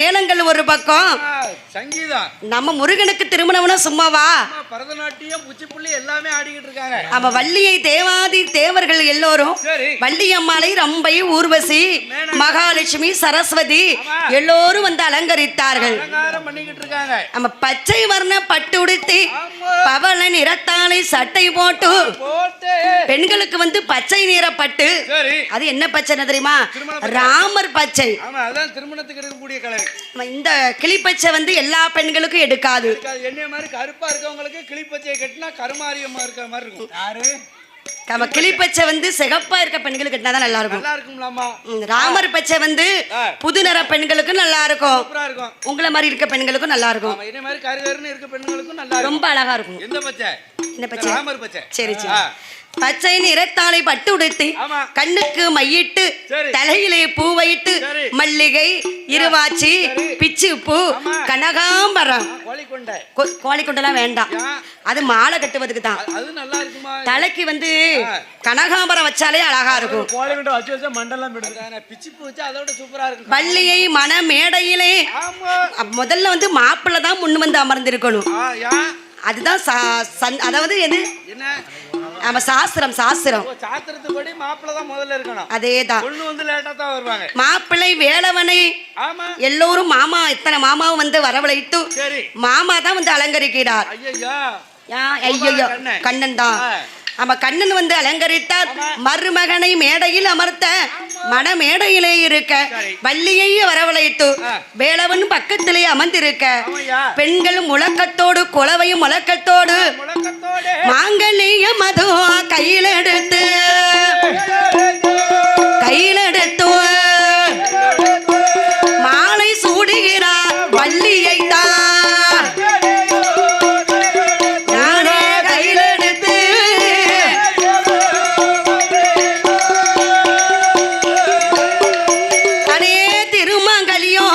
மேளங்கள் ஒரு பக்கம், சங்கீதம். நம்ம முருகனுக்கு திருமணம்னா சும்மாவா? பரதநாட்டியம், குச்சிப்புள்ளி எல்லாமே ஆடிக்கிட்டு இருக்காங்க. நம்ம வள்ளியை தேவாதி தேவர்கள் எல்லோரும், வள்ளி அம்மாளை, ரம்பை, ஊர்வசி, மகாலட்சுமி, சரஸ்வதி எல்லோரும் வந்து அலங்கரித்தார்கள். பண்ணிக்கிட்டு இருக்காங்க. நம்ம பச்சை வர்ண பட்டு உடுத்தி பவள நிறத்தாலை சட்டை போட்டு, பெண்களுக்கு வந்து பச்சை நிறப்பட்டு, அது என்ன பச்சை தெரியுமா? ராமர் பச்சை. திருமணத்துக்கு எடுக்கக்கூடிய கலர். இந்த கிளிப்பச்சை வந்து எல்லா பெண்களுக்கும் எடுக்காது. என்ன மாதிரி கருப்பா இருக்கவங்களுக்கு கிளிப்பச்சையை கட்டினா கருமாரியமா இருக்கிற மாதிரி இருக்கும். யாரு? நம்ம கிளிப்பச்சை வந்து சிகப்பா இருக்க பெண்களுக்கு கட்டினாதான் நல்லா இருக்கும். நல்லா இருக்கும்லாமா? ராமர் பச்சை வந்து புது நிற பெண்களுக்கும் நல்லா இருக்கும். உங்களை மாதிரி இருக்க பெண்களுக்கும் நல்லா இருக்கும். என்ன மாதிரி கருகருன்னு இருக்க பெண்களுக்கும் நல்லா ரொம்ப அழகா இருக்கும். எந்த பச்சை? என்ன பச்சை? ராமர் பச்சை. சரி சரி. பச்சை நிறத்தாலை பட்டு உடுத்தி, கண்ணுக்கு மையிட்டு, தலையிலே பூ வைத்து, மல்லிகை, இருவாச்சி, பிச்சு பூ, கனகாம்பரம், கோழிக்கொண்டெல்லாம் வேண்டாம், அது மாலை கட்டுவதுக்கு தான். தலைக்கு வந்து கனகாம்பரம் வச்சாலே அழகா இருக்கும். வள்ளியை மன மேடையிலே முதல்ல வந்து மாப்பிள்ளை தான் முன்னு வந்து அமர்ந்திருக்கணும். அதுதான் அதாவது எது நம்ம சாஸ்திரம். சாஸ்திரத்துப்படி மாப்பிள்ளை தான் முதல்ல இருக்கணும். அதேதான். பொண்ணு வந்து லேட்டா தான் வருவாங்க. மாப்பிள்ளை வேலவனை எல்லோரும் மாமா, இத்தனை மாமாவும் வந்து வரவழைத்து மாமா தான் வந்து அலங்கரிக்கிறார். ஐயோ கண்ணன் தான். நம்ம கண்ணன் வந்து அலங்கரித்தார். மருமகனை மேடையில் அமர்த்த, மன மேடையிலே இருக்க, வள்ளியை வரவழைத்து வேலவன் பக்கத்திலே அமர்ந்திருக்க, பெண்கள் முழக்கத்தோடு, குலவையும் முழக்கத்தோடு, மாங்கல்ய மது கையிலெடுத்து மாலை சூடுகிறார் வள்ளியை தான். திருமங்கலியோ